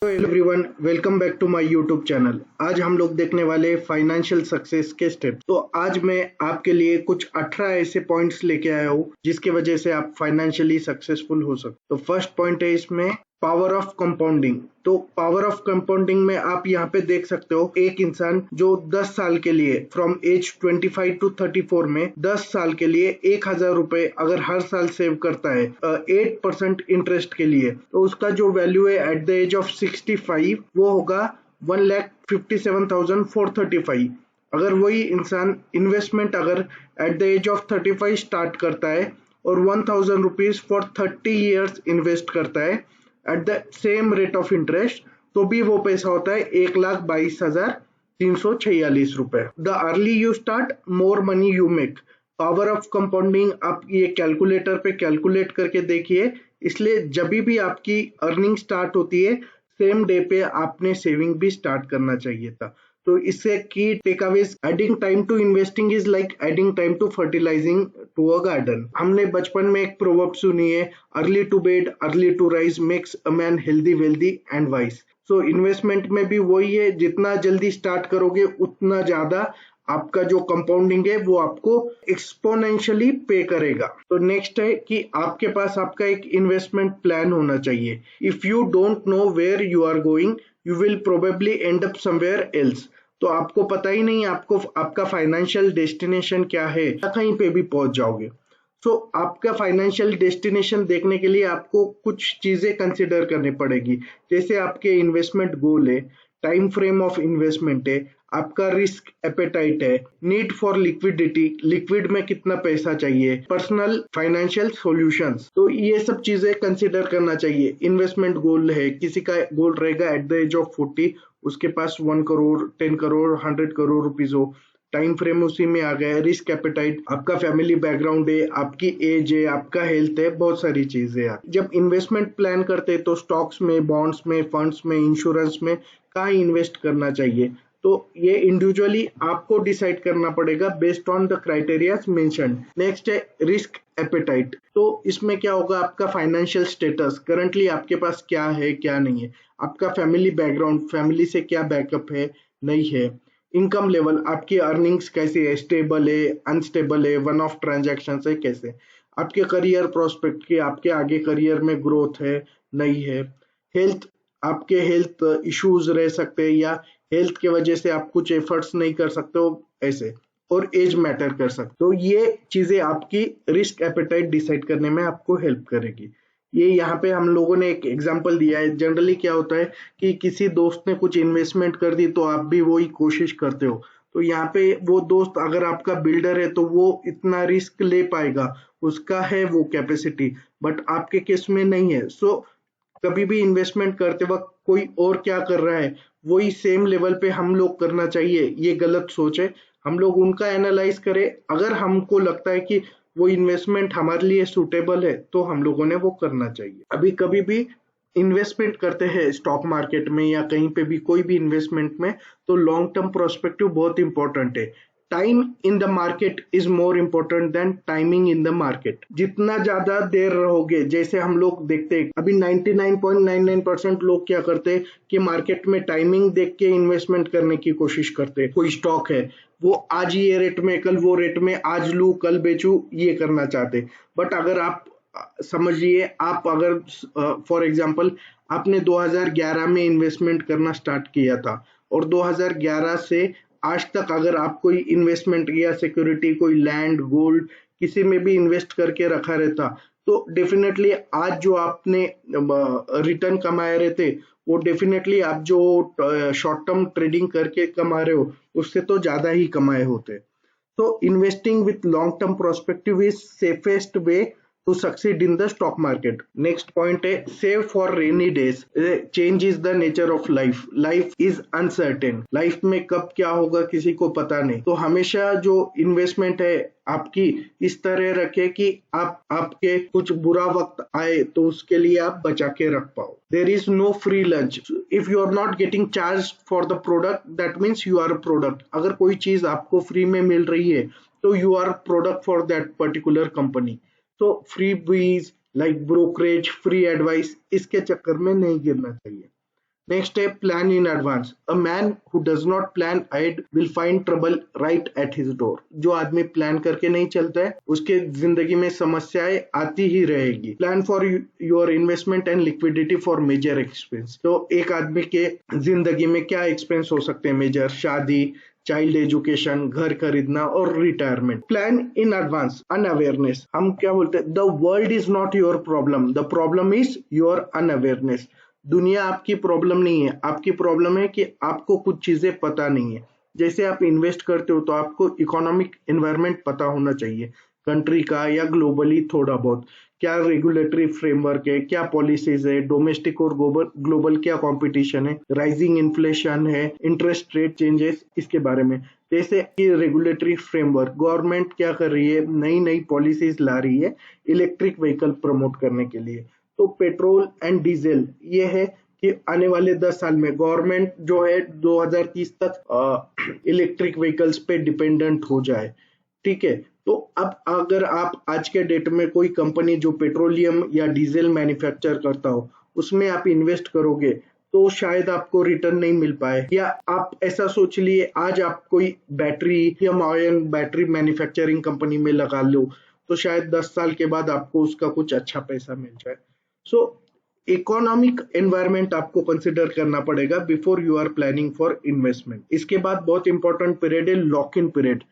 Hello everyone, welcome back to my YouTube channel. आज हम लोग देखने वाले फाइनेंशियल सक्सेस के स्टेप। तो आज मैं आपके लिए कुछ 18 ऐसे पॉइंट्स लेके आया हूँ जिसकी वजह से आप फाइनेंशियली सक्सेसफुल हो सकते। तो फर्स्ट पॉइंट है इसमें पावर ऑफ कंपाउंडिंग। तो पावर ऑफ कंपाउंडिंग में आप यहाँ पे देख सकते हो, एक इंसान जो 10 साल के लिए फ्रॉम एज 25 टू 34 में 10 साल के लिए 1,000 रुपए अगर हर साल सेव करता है 8% इंटरेस्ट के लिए, तो उसका जो वैल्यू है एट द एज ऑफ 65 वो होगा 1,57,435। अगर वही इंसान इन्वेस्टमेंट अगर at the age of 35 start करता है और 1,000 रुपीज फॉर 30 ईयर्स इन्वेस्ट करता है at the same rate of interest, तो भी वो पैसा होता है 1,22,346 रुपए। The early you start more money you make. Power of compounding आप ये कैलकुलेटर पे कैलकुलेट करके देखिए। इसलिए जब भी आपकी अर्निंग स्टार्ट होती है सेम डे पे आपने सेविंग भी स्टार्ट करना चाहिए था। तो इससे की takeaways, adding time to investing is like adding time to fertilising to a garden. हमने बचपन में एक प्रोवर्ब सुनी है, early to bed early to rise makes a man healthy wealthy and wise. So investment में भी वही है, जितना जल्दी स्टार्ट करोगे उतना ज्यादा आपका जो कंपाउंडिंग है वो आपको एक्सपोनेंशियली पे करेगा। तो नेक्स्ट है कि आपके पास आपका एक इन्वेस्टमेंट प्लान होना चाहिए। If you don't know where you are going you will probably end up somewhere else. तो आपको पता ही नहीं आपको आपका फाइनेंशियल डेस्टिनेशन क्या है, कहीं पे भी पहुंच जाओगे। सो आपका फाइनेंशियल डेस्टिनेशन देखने के लिए आपको कुछ चीजें कंसिडर करनी पड़ेगी, जैसे आपके इन्वेस्टमेंट गोल है, टाइम फ्रेम ऑफ इन्वेस्टमेंट है, आपका रिस्क एपेटाइट है, नीड फॉर लिक्विडिटी, लिक्विड में कितना पैसा चाहिए, पर्सनल फाइनेंशियल सॉल्यूशंस। तो ये सब चीजें कंसिडर करना चाहिए। इन्वेस्टमेंट गोल है, किसी का गोल रहेगा एट द एज ऑफ 40 उसके पास 1 करोड़ 10 करोड़ 100 करोड़ रुपीज हो, टाइम फ्रेम उसी में आ गया। रिस्क एपेटाइट, आपका फैमिली बैकग्राउंड है, आपकी एज है, आपका हेल्थ है, बहुत सारी चीजें हैं। जब इन्वेस्टमेंट प्लान करते हैं तो स्टॉक्स में, बॉन्ड्स में, फंड्स में, इंश्योरेंस में कहाँ इन्वेस्ट करना चाहिए, तो ये इंडिविजुअली आपको डिसाइड करना पड़ेगा based on the criterias mentioned. Next है रिस्क एपेटाइट। तो इसमें क्या होगा, आपका फाइनेंशियल स्टेटस, करंटली आपके पास क्या है क्या नहीं है, आपका फैमिली बैकग्राउंड, फैमिली से क्या बैकअप है नहीं है, इनकम लेवल, आपकी अर्निंग्स कैसी है, स्टेबल है अनस्टेबल है, वन ऑफ ट्रांजैक्शन है कैसे, आपके करियर प्रोस्पेक्ट की, आपके आगे करियर में ग्रोथ है नहीं है, हेल्थ, आपके हेल्थ इश्यूज रह सकते हैं या हेल्थ की वजह से आप कुछ एफर्ट्स नहीं कर सकते हो ऐसे, और एज मैटर कर सकते। तो ये चीजें आपकी रिस्क एपेटाइट डिसाइड करने में आपको हेल्प करेगी। ये यहाँ पे हम लोगों ने एक एग्जांपल दिया है। जनरली क्या होता है कि किसी दोस्त ने कुछ इन्वेस्टमेंट कर दी तो आप भी वही कोशिश करते हो। तो यहाँ पे वो दोस्त अगर आपका बिल्डर है तो वो इतना रिस्क ले पाएगा, उसका है वो कैपेसिटी, बट आपके केस में नहीं है। सो कभी भी इन्वेस्टमेंट करते वक्त कोई और क्या कर रहा है वही सेम लेवल पे हम लोग करना चाहिए, ये गलत सोच है। हम लोग उनका एनालाइज करें, अगर हमको लगता है कि वो इन्वेस्टमेंट हमारे लिए सूटेबल है तो हम लोगों ने वो करना चाहिए। अभी कभी भी इन्वेस्टमेंट करते हैं स्टॉक मार्केट में या कहीं पे भी कोई भी इन्वेस्टमेंट में, तो लॉन्ग टर्म प्रोस्पेक्टिव बहुत इंपॉर्टेंट है। Time in the market is more important then timing in the market. जितना ज्यादा देर रहोगे, जैसे हम लोग देखते हैं अभी 99.99% लोग क्या करते हैं कि मार्केट में टाइमिंग देख के इन्वेस्टमेंट करने की कोशिश करते हैं। कोई स्टॉक है वो आज ये रेट में, कल वो रेट में, आज लूं कल बेचूं, ये करना चाहते। बट अगर आप समझिए, आप अगर फॉर एग्जांपल आपने 2011 में इन्वेस्टमेंट करना स्टार्ट किया था और 2011 से आज तक अगर आप कोई इन्वेस्टमेंट या सिक्योरिटी, कोई लैंड, गोल्ड, किसी में भी इन्वेस्ट करके रखा रहता, तो डेफिनेटली आज जो आपने रिटर्न कमाए रहते वो डेफिनेटली आप जो शॉर्ट टर्म ट्रेडिंग करके कमा रहे हो उससे तो ज्यादा ही कमाए होते। तो investing with long term prospective is safest way to succeed in the stock market. Next point है save for rainy days. Change is the nature of life. Life is uncertain. Life में कब क्या होगा किसी को पता नहीं। तो हमेशा जो इन्वेस्टमेंट है आपकी इस तरह रखे कि आप आपके कुछ बुरा वक्त आए तो उसके लिए आप बचा के रख पाओ। There is no free lunch. If you are not getting charged for the product, that means you are a product. अगर कोई चीज आपको फ्री में मिल रही है तो you are product for that particular company. तो फ्री बीज लाइक ब्रोकरेज, फ्री एडवाइस, इसके चक्कर में नहीं गिरना चाहिए। नेक्स्ट है plan in advance. A man who does not plan ahead will find trouble right at his door. जो आदमी प्लान करके नहीं चलता है उसके जिंदगी में समस्याएं आती ही रहेगी। Plan for your investment and liquidity for major expense. तो एक आदमी के जिंदगी में क्या एक्सपेंस हो सकते हैं मेजर? शादी, चाइल्ड एजुकेशन, घर खरीदना और retirement. Plan in advance. Unawareness, हम क्या बोलते हैं? The world is not your problem, the problem is your unawareness. दुनिया आपकी प्रॉब्लम नहीं है, आपकी प्रॉब्लम है कि आपको कुछ चीजें पता नहीं है। जैसे आप इन्वेस्ट करते हो तो आपको इकोनॉमिक एनवायरनमेंट पता होना चाहिए, कंट्री का या ग्लोबली थोड़ा बहुत। क्या रेगुलेटरी फ्रेमवर्क है, क्या पॉलिसीज है, डोमेस्टिक और ग्लोबल क्या कंपटीशन है, राइजिंग इन्फ्लेशन है, इंटरेस्ट रेट चेंजेस, इसके बारे में। जैसे कि रेगुलेटरी फ्रेमवर्क, गवर्नमेंट क्या कर रही है, नई नई पॉलिसीज ला रही है इलेक्ट्रिक व्हीकल प्रमोट करने के लिए। तो पेट्रोल एंड डीजल ये है कि आने वाले 10 साल में गवर्नमेंट जो है 2030 तक इलेक्ट्रिक व्हीकल्स पे डिपेंडेंट हो जाए। ठीक है, तो अब अगर आप आज के डेट में कोई कंपनी जो पेट्रोलियम या डीजल मैन्युफैक्चर करता हो उसमें आप इन्वेस्ट करोगे तो शायद आपको रिटर्न नहीं मिल पाए। या आप ऐसा सोच लिए आज आप कोई battery lithium ion battery manufacturing company में लगा लो तो शायद 10 साल के बाद आपको उसका कुछ अच्छा पैसा मिल जाए। सो इकोनॉमिक एनवायरनमेंट आपको कंसिडर करना पड़ेगा before you are planning for investment. इसके बाद बहुत इंपॉर्टेंट पीरियड है lock in period.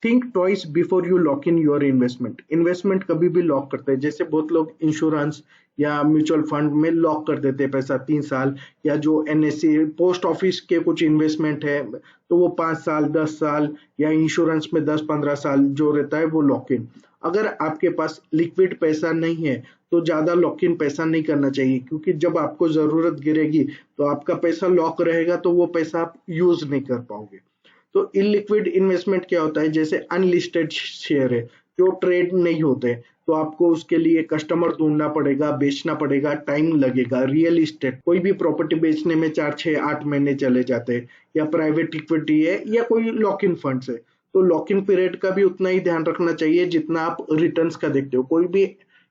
Think twice before you lock in your investment. Investment कभी भी लॉक करते हैं, जैसे बहुत लोग इंश्योरेंस या म्यूचुअल फंड में लॉक कर देते हैं पैसा 3 साल, या जो एनएससी पोस्ट ऑफिस के कुछ इन्वेस्टमेंट है तो वो 5 साल 10 साल, या इंश्योरेंस में 10-15 साल जो रहता है वो लॉक इन। अगर आपके पास लिक्विड पैसा नहीं है तो ज्यादा लॉक इन पैसा नहीं करना चाहिए, क्योंकि जब आपको जरूरत गिरेगी तो आपका पैसा लॉक रहेगा तो वो पैसा आप यूज नहीं कर पाओगे। तो इलिक्विड इन्वेस्टमेंट क्या होता है? जैसे अनलिस्टेड शेयर है जो ट्रेड नहीं होते, तो आपको उसके लिए कस्टमर ढूंढना पड़ेगा, बेचना पड़ेगा, टाइम लगेगा। रियल इस्टेट, कोई भी प्रॉपर्टी बेचने में 4-6-8 महीने चले जाते हैं। या प्राइवेट इक्विटी है या कोई लॉक इन फंड्स है, तो लॉक इन पीरियड का भी उतना ही ध्यान रखना चाहिए जितना आप रिटर्न्स का देखते हो। कोई भी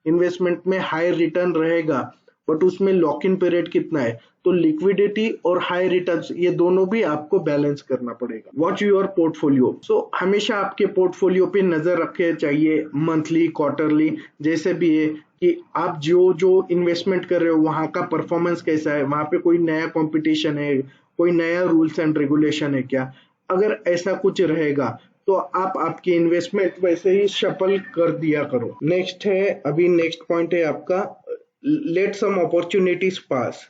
इन्वेस्टमेंट में हाई रिटर्न रहेगा बट उसमें लॉक इन पीरियड कितना है, तो लिक्विडिटी और हाई रिटर्न्स ये दोनों भी आपको बैलेंस करना पड़ेगा। Watch your portfolio. सो हमेशा आपके पोर्टफोलियो पे नजर रखे चाहिए, मंथली क्वार्टरली जैसे भी है, कि आप जो जो इन्वेस्टमेंट कर रहे हो वहां का परफॉर्मेंस कैसा है, वहां पे कोई नया कंपटीशन है, कोई नया रूल्स एंड रेगुलेशन है क्या। अगर ऐसा कुछ रहेगा तो आप आपकी इन्वेस्टमेंट वैसे ही शफल कर दिया करो। नेक्स्ट है, अभी नेक्स्ट पॉइंट है आपका, let some opportunities pass.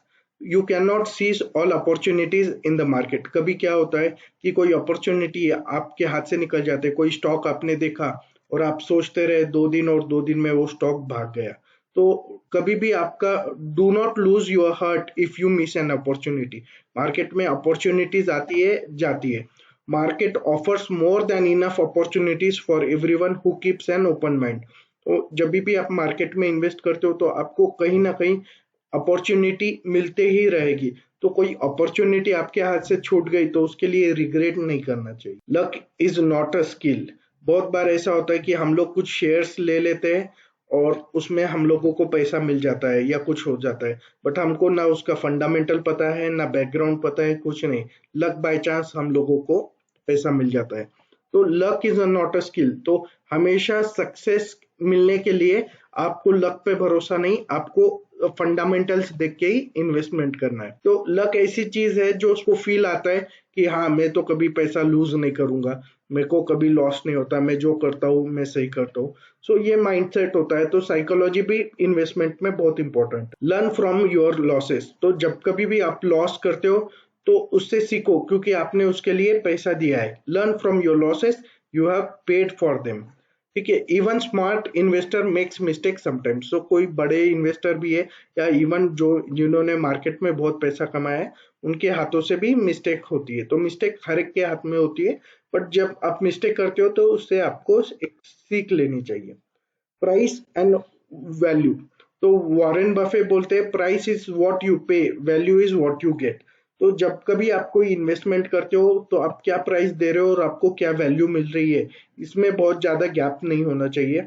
You can not seize all opportunities in the market. कभी क्या होता है कि कोई अपॉर्चुनिटी आपके हाथ से निकल जाते, कोई स्टॉक आपने देखा और आप सोचते रहे 2 दिन और 2 दिन में वो स्टॉक भाग गया। तो कभी भी आपका do not lose your heart if you miss an opportunity. Market में अपॉर्चुनिटीज आती है जाती है। Market offers more than enough opportunities for everyone who keeps an open mind. तो जब भी आप मार्केट में इन्वेस्ट करते हो तो आपको कहीं ना कहीं अपॉर्चुनिटी मिलते ही रहेगी। तो कोई अपॉर्चुनिटी आपके हाथ से छूट गई तो उसके लिए रिग्रेट नहीं करना चाहिए। Luck is not a skill. बहुत बार ऐसा होता है कि हम लोग कुछ शेयर्स ले लेते हैं और उसमें हम लोगों को पैसा मिल जाता है या कुछ हो जाता है, बट हमको ना उसका फंडामेंटल पता है ना बैकग्राउंड पता है, कुछ नहीं, लक बाय चांस हम लोगों को पैसा मिल जाता है। तो luck is not a skill. तो हमेशा सक्सेस मिलने के लिए आपको लक पे भरोसा नहीं, आपको फंडामेंटल्स देख के ही इन्वेस्टमेंट करना है। तो लक ऐसी चीज है जो उसको फील आता है कि हाँ मैं तो कभी पैसा लूज नहीं करूंगा, मेरे को कभी लॉस नहीं होता, मैं जो करता हूँ मैं सही करता हूँ। सो ये माइंडसेट होता है। तो साइकोलॉजी भी इन्वेस्टमेंट में बहुत important. Learn from your losses. तो जब कभी भी आप लॉस करते हो तो उससे सीखो, क्योंकि आपने उसके लिए पैसा दिया है। Learn from your losses, you have paid for them. ठीक है, even smart investor makes mistake sometimes. So कोई बड़े इन्वेस्टर भी है या इवन जो जिन्होंने मार्केट में बहुत पैसा कमाया है उनके हाथों से भी मिस्टेक होती है। तो मिस्टेक हर एक के हाथ में होती है, बट जब आप मिस्टेक करते हो तो उससे आपको एक सीख लेनी चाहिए। Price and value. तो वॉरेन बफे बोलते हैं प्राइस इज व्हाट यू पे, value is what you get. तो जब कभी आप कोई इन्वेस्टमेंट करते हो तो आप क्या प्राइस दे रहे हो और आपको क्या वैल्यू मिल रही है, इसमें बहुत ज्यादा गैप नहीं होना चाहिए।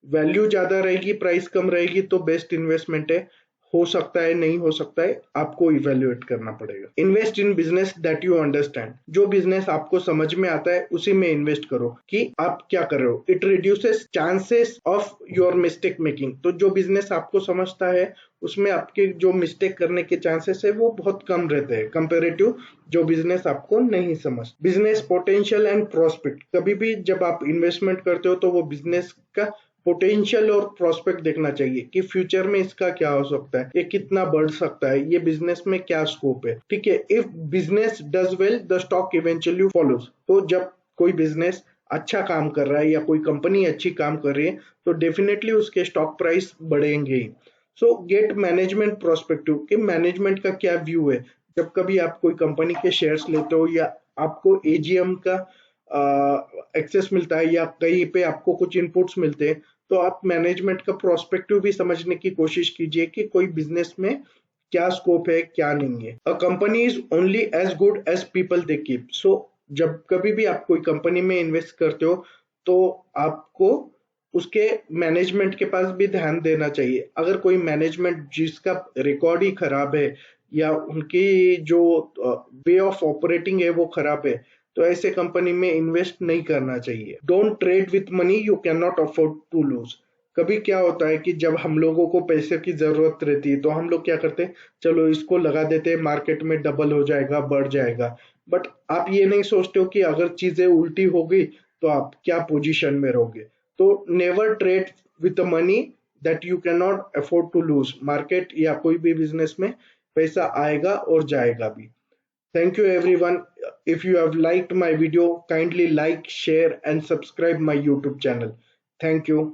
वैल्यू ज्यादा रहेगी, प्राइस कम रहेगी तो बेस्ट इन्वेस्टमेंट है। हो सकता है, नहीं हो सकता है, आपको इवेल्युएट करना पड़ेगा। Invest in business that you understand. जो बिजनेस आपको समझ में आता है उसी में इन्वेस्ट करो कि आप क्या कर रहे हो। It reduces chances of your mistake making. तो जो बिजनेस आपको समझता है उसमें आपके जो मिस्टेक करने के चांसेस है वो बहुत कम रहते हैं कंपेरेटिव जो बिजनेस आपको नहीं समझ। Business potential and prospect. कभी भी जब आप इन्वेस्टमेंट करते हो तो वो बिजनेस का पोटेंशियल और प्रोस्पेक्ट देखना चाहिए कि फ्यूचर में इसका क्या हो सकता है, ये कितना बढ़ सकता है, ये बिजनेस में क्या स्कोप है। ठीक है, if business does well the stock eventually follows. तो जब कोई बिजनेस अच्छा काम कर रहा है या कोई कंपनी अच्छी काम कर रही है तो डेफिनेटली उसके स्टॉक प्राइस बढ़ेंगे ही। सो गेट मैनेजमेंट प्रोस्पेक्टिव कि मैनेजमेंट का क्या व्यू है। जब कभी आप कोई कंपनी के शेयर्स लेते हो या आपको एजीएम का एक्सेस मिलता है या कहीं पे आपको कुछ इनपुट्स मिलते हैं तो आप मैनेजमेंट का प्रोस्पेक्टिव भी समझने की कोशिश कीजिए कि कोई बिजनेस में क्या स्कोप है क्या नहीं है। A company is only as good as people they keep. So जब कभी भी आप कोई कंपनी में इन्वेस्ट करते हो तो आपको उसके मैनेजमेंट के पास भी ध्यान देना चाहिए। अगर कोई मैनेजमेंट जिसका रिकॉर्ड ही खराब है या उनकी जो वे ऑफ ऑपरेटिंग है वो खराब है तो ऐसे कंपनी में इन्वेस्ट नहीं करना चाहिए। Don't trade with money you can not afford to lose. कभी क्या होता है कि जब हम लोगों को पैसे की जरूरत रहती है तो हम लोग क्या करते हैं, चलो इसको लगा देते हैं, मार्केट में डबल हो जाएगा, बढ़ जाएगा। बट आप ये नहीं सोचते हो कि अगर चीजें उल्टी हो गई तो आप क्या पोजीशन में रहोगे। तो never trade with money that you can not afford to lose. Market या कोई भी बिजनेस में पैसा आएगा और जाएगा भी। Thank you everyone. If you have liked my video, kindly like, share and subscribe my YouTube channel. Thank you.